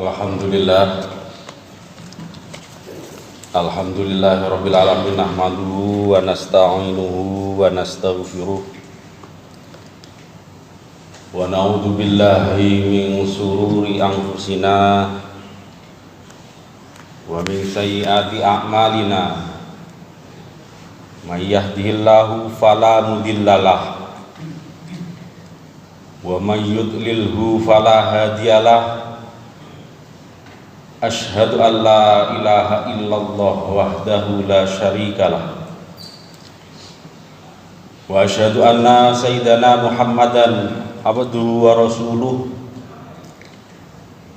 Alhamdulillah. Alhamdulillahirabbil alamin nahmaduhu wa nasta'inuhu wa nastaghfiruh wa na'udzu billahi min shururi anfusina wa min sayyiati a'malina. May yahdihillahu fala mudhillalah wa may yudlilhu fala hadiyalah. Asyhadu an la ilaha illallah wahdahu la syarikalah wa asyhadu anna sayyidana Muhammadan abduhu wa rasuluh.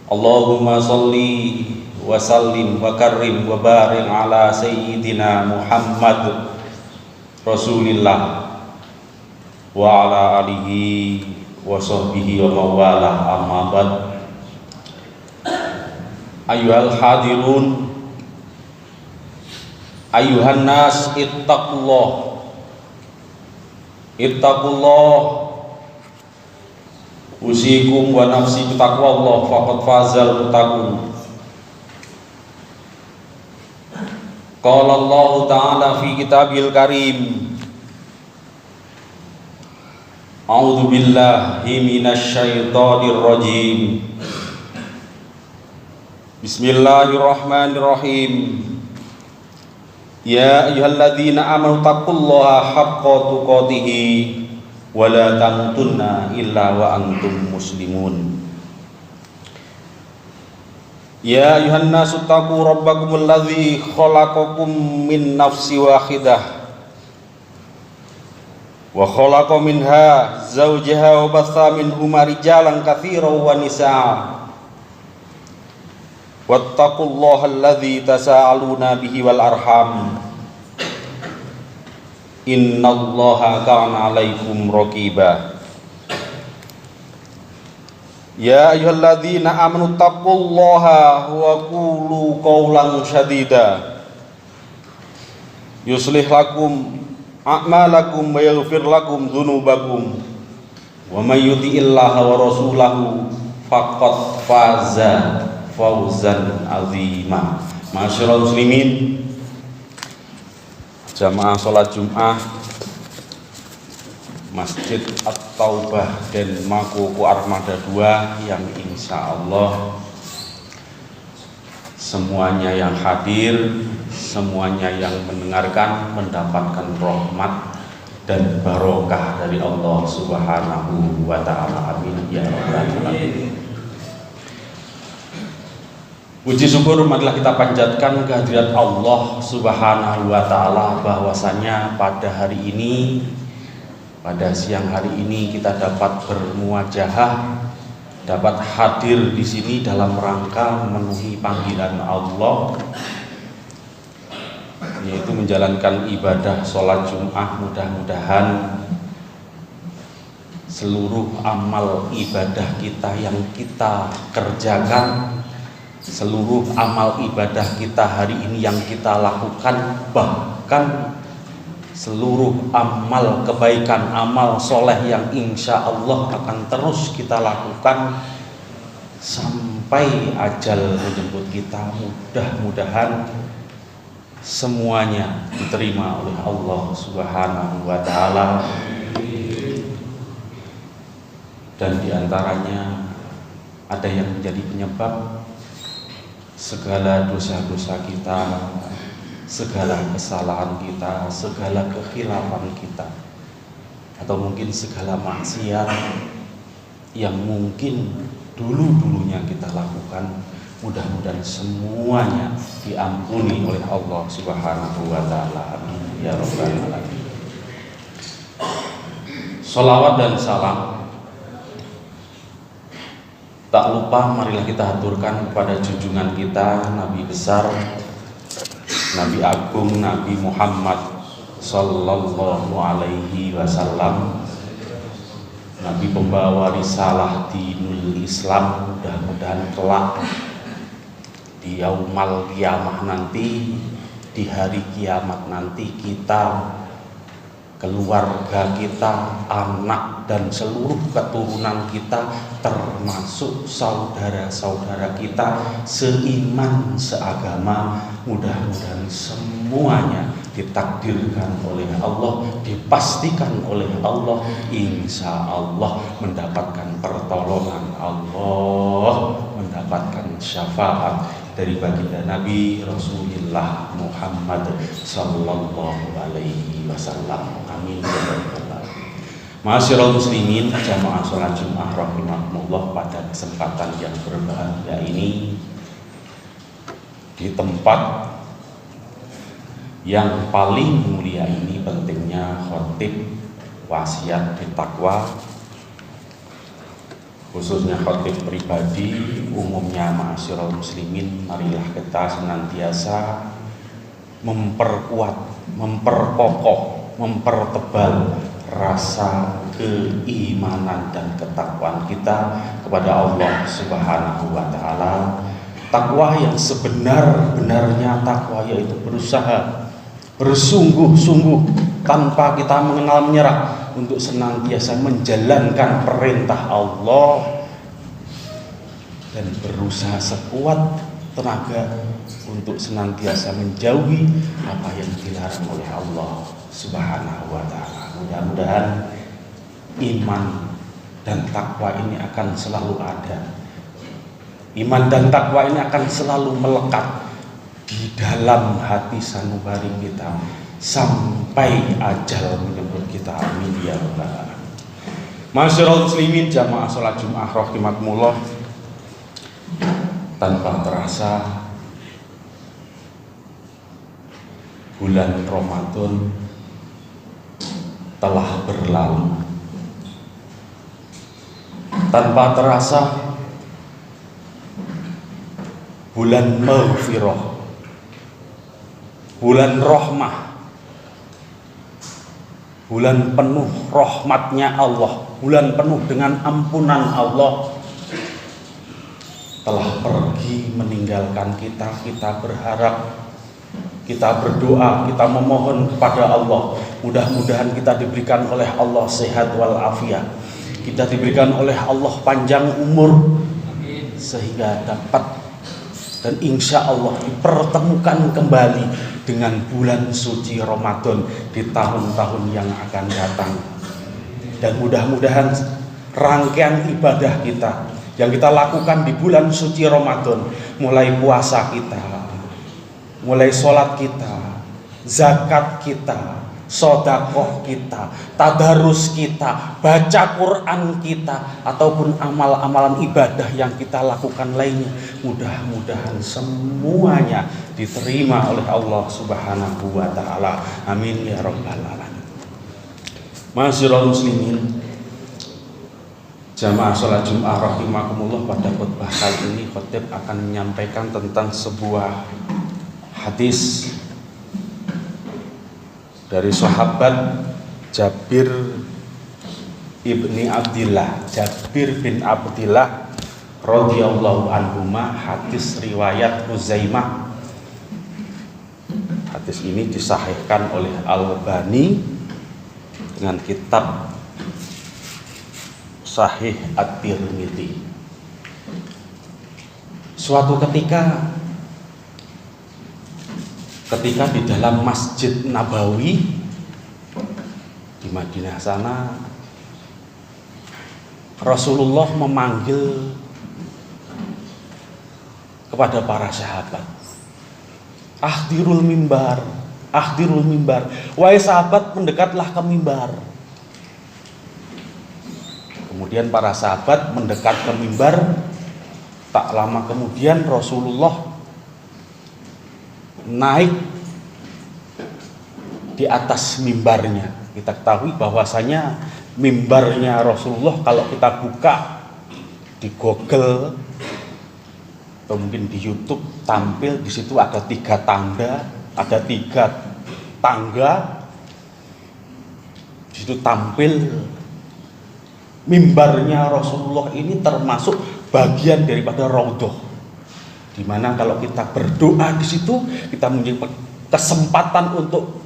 Allahumma sholli wa sallim wa karrim wa barik ala sayyidina Muhammad Rasulillah wa ala alihi wa sahbihi wa mawalah, amma ba'd. Ayyuhal hadirun, ayyuhan nas, ittaqullah usikum wa nafsi bitaqwallah faqad fazal muttaqun. Qala Allah ta'ala fi kitabil karim, a'udzu billahi minasy syaithanir rajim. Bismillahirrahmanirrahim. Ya ayyuhalladzina amanu taqullaha haqqa tuqatih wa la tamutunna illa wa antum muslimun. Ya ayyuhan nasu taqu rabbakumul ladzi khalaqakum min nafsin wahidah wa khalaqa minha zawjaha wa batha minhuma rijalan katsiran wa nisaa. Wattaqullaha alladzi tasaaluna bihi wal arham, innallaha kana 'alaikum raqiba. Ya ayyuhalladzina amanu taqullaha wa qulu qawlan sadida yuslih lakum a'malakum wa yaghfir lakum dzunubakum wa may yuti'illaha wa rasulahu faqad faza fawzan azima. Ma'asyiral muslimin, jamaah sholat Jum'ah Masjid At-Taubah dan Makopo Armada 2 yang insya Allah semuanya yang hadir, semuanya yang mendengarkan mendapatkan rahmat dan barokah dari Allah Subhanahu wa ta'ala. Amin ya rabbal alamin. Puji syukur marilah kita panjatkan kehadirat Allah Subhanahu wa ta'ala, bahwasanya pada hari ini, pada siang hari ini kita dapat bermuajahah, dapat hadir di sini dalam rangka memenuhi panggilan Allah, yaitu menjalankan ibadah sholat Jum'ah. Mudah-mudahan seluruh amal ibadah kita yang kita kerjakan, seluruh amal ibadah kita hari ini yang kita lakukan, bahkan seluruh amal kebaikan, amal soleh yang insya Allah akan terus kita lakukan sampai ajal menjemput kita, mudah-mudahan semuanya diterima oleh Allah Subhanahu wa ta'ala. Dan diantaranya ada yang menjadi penyebab segala dosa-dosa kita, segala kesalahan kita, segala kekhilafan kita, atau mungkin segala maksiat yang mungkin dulu-dulunya kita lakukan, mudah-mudahan semuanya diampuni oleh Allah Subhanahu wa ta'ala. Amin ya rabbal alamin. Sholawat dan salam tak lupa marilah kita haturkan kepada junjungan kita, Nabi besar, Nabi agung, Nabi Muhammad sallallahu alaihi wasallam, Nabi pembawa risalah dinul Islam. Mudah-mudahan kelak di yaumal kiamah nanti, di hari kiamat nanti, kita keluarga kita, anak dan seluruh keturunan kita, termasuk saudara-saudara kita seiman, seagama, mudah-mudahan semuanya ditakdirkan oleh Allah, dipastikan oleh Allah, insya Allah mendapatkan pertolongan Allah, mendapatkan syafaat dari baginda Nabi Rasulullah Muhammad sallallahu alaihi wasallam. Amin ya rabbal alamin. Ma'asyiral muslimin, jamaah salat Jumat rahimakumullah, pada kesempatan yang berbahagia ini di tempat yang paling mulia ini, pentingnya khotib wasiat bertakwa, khususnya khotib pribadi, umumnya ma'asyiral muslimin, marilah kita senantiasa memperkuat, memperkokoh, mempertebal rasa keimanan dan ketakwaan kita kepada Allah Subhanahu wa taala. Takwa yang sebenar-benarnya takwa, yaitu berusaha bersungguh-sungguh tanpa kita mengenal menyerah untuk senantiasa menjalankan perintah Allah dan berusaha sekuat tenaga untuk senantiasa menjauhi apa yang dilarang oleh Allah Subhanahu wa taala. Mudah-mudahan iman dan takwa ini akan selalu ada. Iman dan takwa ini akan selalu melekat di dalam hati sanubari kita sampai ajal menyebut kita. Amin ya rabbal alamin. Ma'asyiral muslimin, jamaah salat Jumat rahimakumullah, tanpa terasa bulan Ramadan telah berlalu. Tanpa terasa bulan maghfirah, bulan rahmah, bulan penuh rahmatnya Allah, bulan penuh dengan ampunan Allah telah pergi meninggalkan kita. Kita berharap, kita berdoa, kita memohon kepada Allah, mudah-mudahan kita diberikan oleh Allah sehat walafiat, kita diberikan oleh Allah panjang umur, sehingga dapat dan insya Allah dipertemukan kembali dengan bulan suci Ramadan di tahun-tahun yang akan datang. Dan mudah-mudahan rangkaian ibadah kita yang kita lakukan di bulan suci Ramadan, mulai puasa kita, mulai sholat kita, zakat kita, sodakoh kita, tadarus kita, baca Quran kita, ataupun amal-amalan ibadah yang kita lakukan lainnya, mudah-mudahan semuanya diterima oleh Allah Subhanahu wa taala. Amin ya rabbal alamin. Ma'asyiral muslimin, jamaah salat Jumat rahimakumullah, pada khutbah kali ini khotib akan menyampaikan tentang sebuah hadis dari sahabat Jabir ibni Abdillah, Jabir bin Abdillah radhiyallahu anhuma, hadis riwayat Huzaimah. Hadis ini disahihkan oleh Al-Albani dengan kitab Sahih At-Tirmidzi. Suatu ketika di dalam Masjid Nabawi di Madinah sana, Rasulullah memanggil kepada para sahabat, ahdirul mimbar, ahdirul mimbar, wahai sahabat, mendekatlah ke mimbar. Kemudian para sahabat mendekat ke mimbar. Tak lama kemudian Rasulullah naik di atas mimbarnya. Kita ketahui bahwasanya mimbarnya Rasulullah, kalau kita buka di Google atau mungkin di YouTube, tampil di situ ada 3 tanda, ada 3 tangga. Di situ tampil mimbarnya Rasulullah ini termasuk bagian daripada raudhah, di mana kalau kita berdoa di situ, kita memiliki kesempatan untuk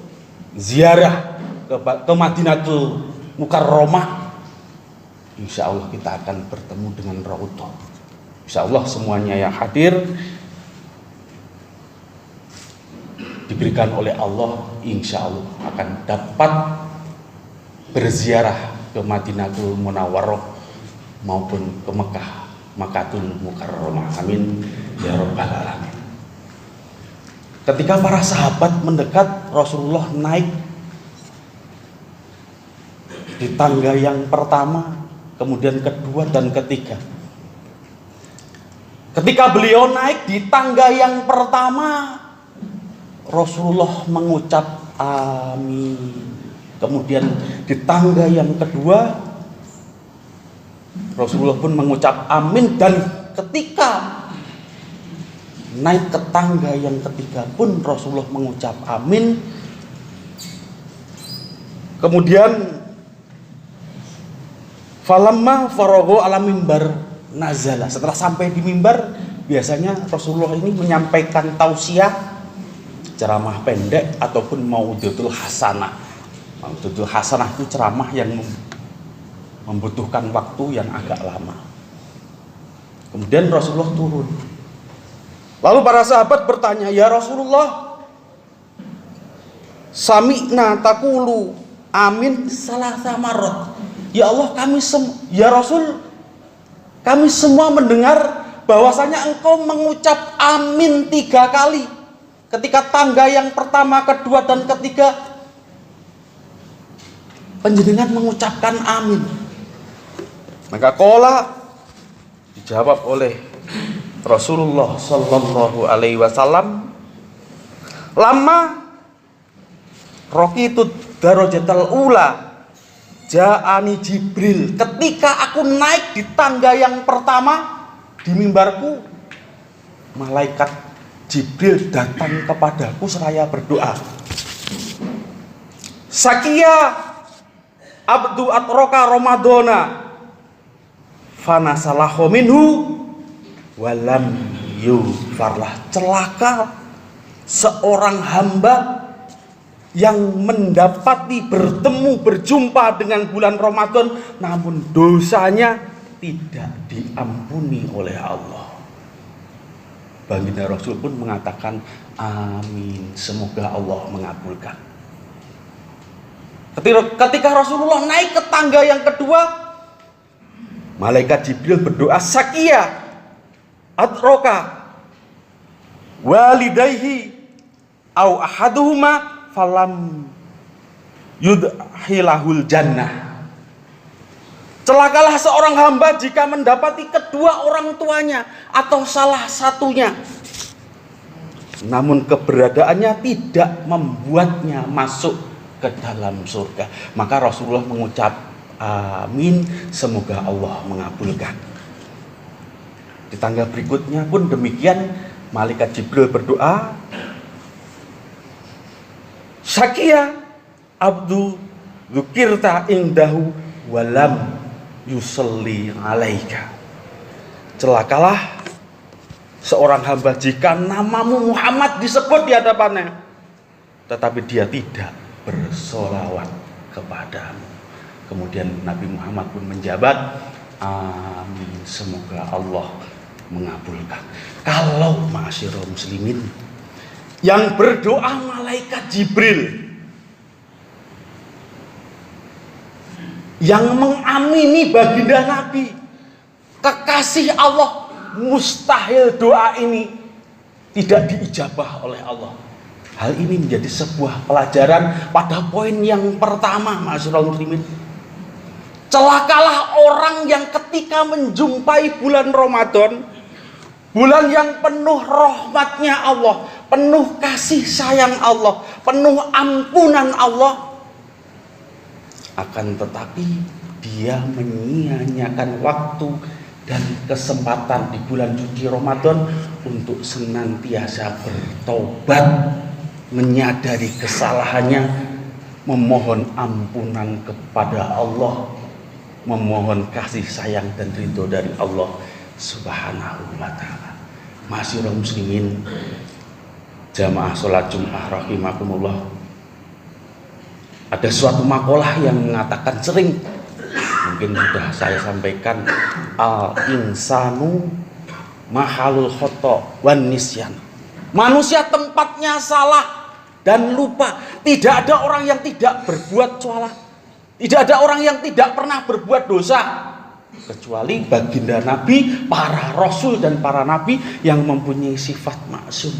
ziarah ke Madinatul Mukarramah, insya Allah kita akan bertemu dengan Raudhah. Insya Allah semuanya yang hadir diberikan oleh Allah, insya Allah akan dapat berziarah ke Madinatul Munawwarah maupun ke Mekah, Makatul Mukarramah. Amin ya rabbal alamin. Ketika para sahabat mendekat, Rasulullah naik di tangga yang pertama, kemudian kedua dan ketiga. Ketika beliau naik di tangga yang pertama, Rasulullah mengucap amin. Kemudian di tangga yang kedua, Rasulullah pun mengucap amin. Dan ketika naik ke tangga yang ketiga pun Rasulullah mengucap amin. Kemudian falamma faragha ala mimbar nazala, setelah sampai di mimbar, biasanya Rasulullah ini menyampaikan tausiah, ceramah pendek ataupun mau'izatul hasanah. Mau'izatul hasanah itu ceramah yang membutuhkan waktu yang agak lama. Kemudian Rasulullah turun. Lalu para sahabat bertanya, "Ya Rasulullah, sami'na taqulu amin salasa marrat." Ya Allah, ya Rasul, kami semua mendengar bahwasanya engkau mengucap amin 3 kali ketika tangga yang pertama, kedua dan ketiga panjenengan mengucapkan amin. Maka qala, dijawab oleh Rasulullah sallallahu alaihi wasallam, lama raqitud darajatal ula ja'ani Jibril. Ketika aku naik di tangga yang pertama di mimbarku, malaikat Jibril datang kepadaku seraya berdoa. Sakia abdu atroka Ramadana fanasalahu minhu walam yufarlah. Celaka seorang hamba yang mendapati berjumpa dengan bulan Ramadan, namun dosanya tidak diampuni oleh Allah. Baginda Rasul pun mengatakan amin, semoga Allah mengabulkan. Ketika Rasulullah naik ke tangga yang kedua, malaikat Jibril berdoa, sakia atroka walidayhi au ahaduhuma falam yudhilahul jannah. Celakalah seorang hamba jika mendapati kedua orang tuanya atau salah satunya, namun keberadaannya tidak membuatnya masuk ke dalam surga. Maka Rasulullah mengucap amin, semoga Allah mengabulkan. Di tangga berikutnya pun demikian, malaikat Jibril berdoa, Syakia abdu dzukirta indahu walam yusalli alaika. Celakalah seorang hamba jika namamu Muhammad disebut di hadapannya, tetapi dia tidak bersolawat kepadamu. Kemudian Nabi Muhammad pun menjabat, amin, semoga Allah mengabulkan. Kalau ma'asyiral muslimin, yang berdoa malaikat Jibril, yang mengamini baginda Nabi, kekasih Allah, mustahil doa ini tidak diijabah oleh Allah. Hal ini menjadi sebuah pelajaran pada poin yang pertama, ma'asyiral muslimin. Celakalah orang yang ketika menjumpai bulan Ramadan, bulan yang penuh rahmatnya Allah, penuh kasih sayang Allah, penuh ampunan Allah, akan tetapi dia menyia-nyiakan waktu dan kesempatan di bulan suci Ramadan untuk senantiasa bertobat, menyadari kesalahannya, memohon ampunan kepada Allah, memohon kasih sayang dan ridho dari Allah Subhanahu wa ta'ala. Ma'asyiral muslimin, jamaah sholat Jumat rahimakumullah, Ada suatu makalah yang mengatakan, sering mungkin sudah saya sampaikan, al insanu mahalul khoto wan nisyan. Manusia tempatnya salah dan lupa. Tidak ada orang yang tidak berbuat salah. Tidak ada orang yang tidak pernah berbuat dosa, kecuali baginda Nabi, para rasul dan para nabi yang mempunyai sifat maksum.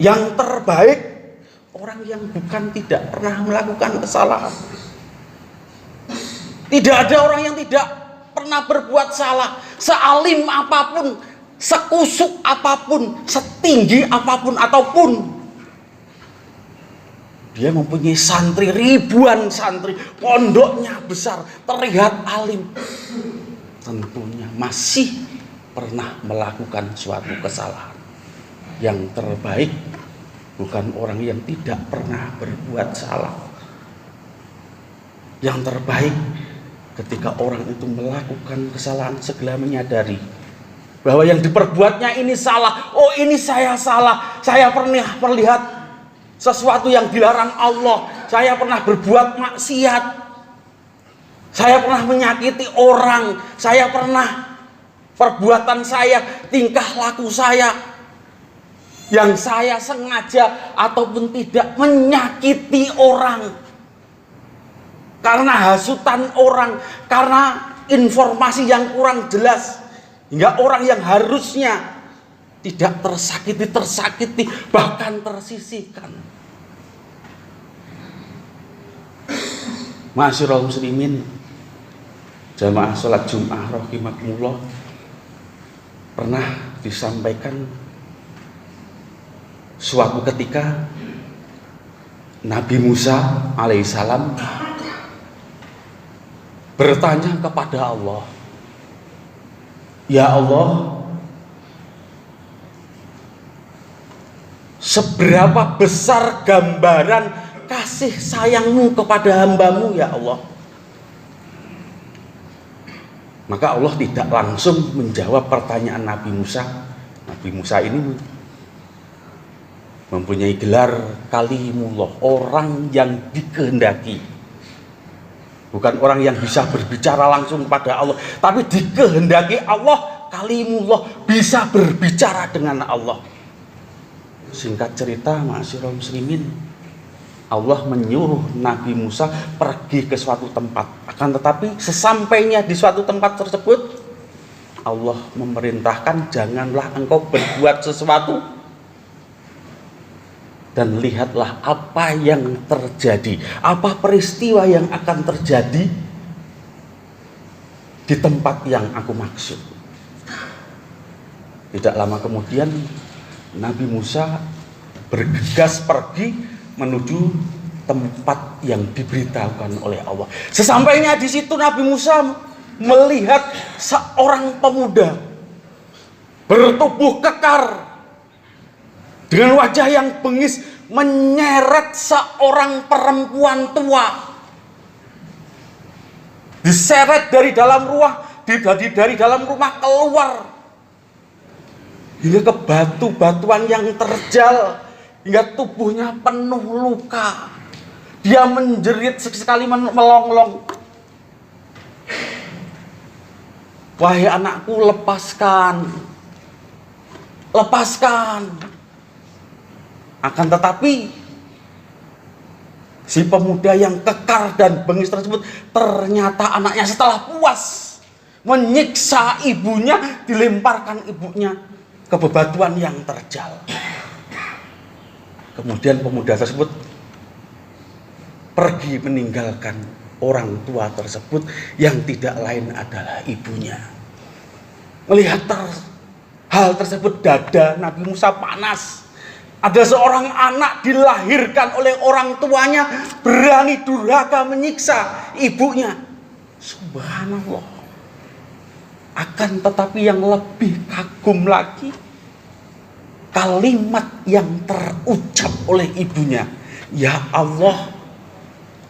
Yang terbaik orang yang bukan tidak pernah melakukan kesalahan. Tidak ada orang yang tidak pernah berbuat salah. Sealim apapun, sekusuk apapun, setinggi apapun, ataupun dia mempunyai santri, ribuan santri, pondoknya besar, terlihat alim, tentunya masih pernah melakukan suatu kesalahan. Yang terbaik bukan orang yang tidak pernah berbuat salah. Yang terbaik ketika orang itu melakukan kesalahan, segera menyadari bahwa yang diperbuatnya ini salah. Oh, ini saya salah. Saya pernah melihat sesuatu yang dilarang Allah. Saya pernah berbuat maksiat. Saya pernah menyakiti orang. Saya pernah, perbuatan saya, tingkah laku saya, yang saya sengaja ataupun tidak menyakiti orang, karena hasutan orang, karena informasi yang kurang jelas, hingga orang yang harusnya tidak tersakiti, bahkan tersisihkan. Ma'asyiral muslimin, jamaah sholat Jum'ah rahimakumullah, pernah disampaikan suatu ketika Nabi Musa alaihissalam bertanya kepada Allah, ya Allah, seberapa besar gambaran kasih sayangmu kepada hambamu ya Allah? Maka Allah tidak langsung menjawab pertanyaan Nabi Musa. Nabi Musa ini mempunyai gelar kalimullah, orang yang dikehendaki. Bukan orang yang bisa berbicara langsung pada Allah, tapi dikehendaki Allah, kalimullah, bisa berbicara dengan Allah. Singkat cerita, ma'asyiral muslimin, Allah menyuruh Nabi Musa pergi ke suatu tempat. Akan tetapi sesampainya di suatu tempat tersebut, Allah memerintahkan, janganlah engkau berbuat sesuatu, dan lihatlah apa yang terjadi, apa peristiwa yang akan terjadi di tempat yang aku maksud. Tidak lama kemudian Nabi Musa bergegas pergi menuju tempat yang diberitahukan oleh Allah. Sesampainya di situ, Nabi Musa melihat seorang pemuda bertubuh kekar dengan wajah yang bengis menyeret seorang perempuan tua. Diseret dari dalam rumah keluar hingga ke batu-batuan yang terjal, hingga tubuhnya penuh luka. Dia menjerit sekali melonglong, wahai anakku, lepaskan, lepaskan. Akan tetapi si pemuda yang kekar dan bengis tersebut, ternyata anaknya setelah puas menyiksa ibunya, dilemparkan ibunya ke bebatuan yang terjal. Kemudian pemuda tersebut pergi meninggalkan orang tua tersebut yang tidak lain adalah ibunya. Melihat hal tersebut, dada Nabi Musa panas. Ada seorang anak dilahirkan oleh orang tuanya, berani durhaka menyiksa ibunya. Subhanallah. Akan tetapi yang lebih kagum lagi, kalimat yang terucap oleh ibunya, ya Allah,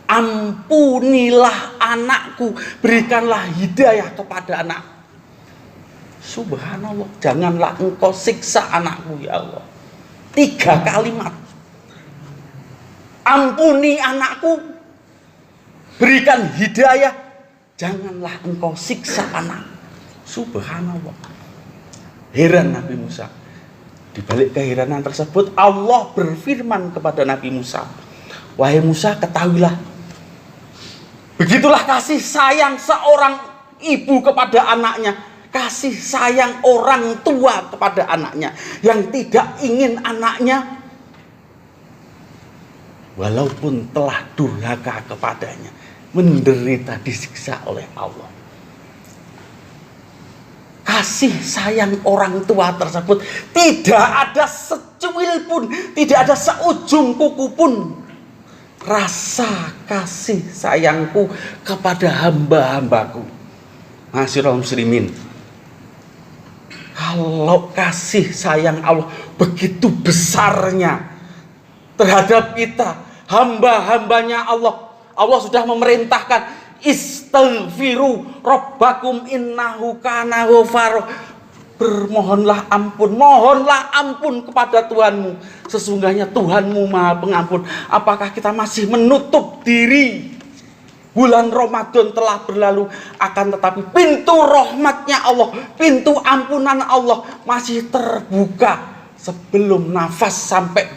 ampunilah anakku, berikanlah hidayah kepada anak. Subhanallah, janganlah engkau siksa anakku ya Allah. 3 kalimat. ampuni anakku, berikan hidayah, janganlah engkau siksa anak. Subhanallah. Heran Nabi Musa. Di balik keheranan tersebut, Allah berfirman kepada Nabi Musa, wahai Musa, ketahuilah, begitulah kasih sayang seorang ibu kepada anaknya, kasih sayang orang tua kepada anaknya, yang tidak ingin anaknya walaupun telah durhaka kepadanya, menderita disiksa oleh Allah. Kasih sayang orang tua tersebut tidak ada secuil pun, tidak ada seujung kuku pun rasa kasih sayangku kepada hamba-hambaku. Ma'asyiral muslimin, kalau kasih sayang Allah begitu besarnya terhadap kita, hamba-hambanya Allah, Allah sudah memerintahkan, istaghfiru rabbakum innahu kana ghafara. Bermohonlah ampun, mohonlah ampun kepada Tuhanmu, sesungguhnya Tuhanmu Maha Pengampun. Apakah kita masih menutup diri? Bulan Ramadan telah berlalu, akan tetapi pintu rahmatnya Allah, pintu ampunan Allah masih terbuka. Sebelum nafas sampai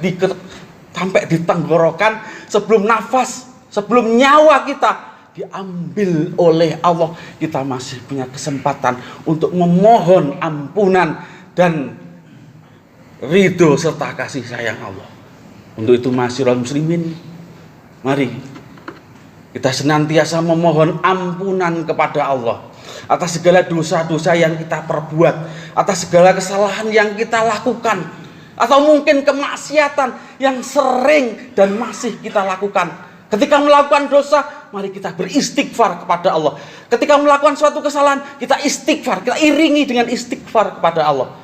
di tenggorokan, sebelum nafas, sebelum nyawa kita diambil oleh Allah, kita masih punya kesempatan untuk memohon ampunan dan ridho serta kasih sayang Allah. Untuk itu ma'asyiral muslimin, mari kita senantiasa memohon ampunan kepada Allah atas segala dosa-dosa yang kita perbuat, atas segala kesalahan yang kita lakukan, atau mungkin kemaksiatan yang sering dan masih kita lakukan. Ketika melakukan dosa, mari kita beristighfar kepada Allah. Ketika melakukan suatu kesalahan, kita istighfar, kita iringi dengan istighfar kepada Allah,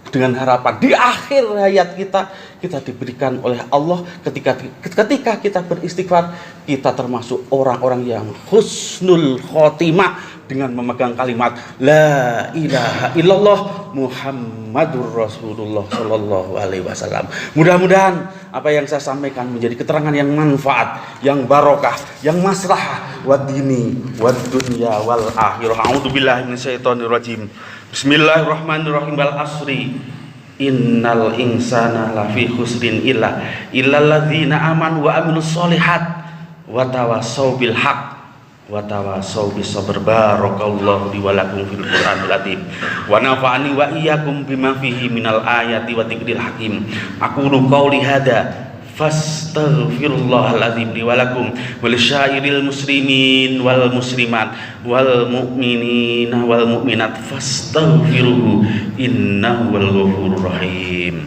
dengan harapan di akhir hayat kita diberikan oleh Allah, ketika kita beristighfar, kita termasuk orang-orang yang husnul khotimah dengan memegang kalimat la ilaha illallah Muhammadur Rasulullah sallallahu alaihi wasallam. Mudah-mudahan apa yang saya sampaikan menjadi keterangan yang manfaat, yang barokah, yang maslahah wad dini wad dunya wal akhirah. A'udzubillahi minasyaitonir rajim. Bismillahirrahmanirrahim. Wal asri innal insana lafi khusrin illal ladzina amanu wa amilus solihat wa tawassaw bil haqq wa tawassaw bis sabr. Barakallahu li wa lakum fil Qur'anil azim wa nafa'ani wa iyyakum bima fihi minal ayati wa dzikril hakim. Aqulu qouli hadza fastaghfirullahal azim li wa lakum wal syairil muslimin wal muslimat wal mu'minina wal mu'minat fastaghfiruhu innahu wal ghafurur rahim.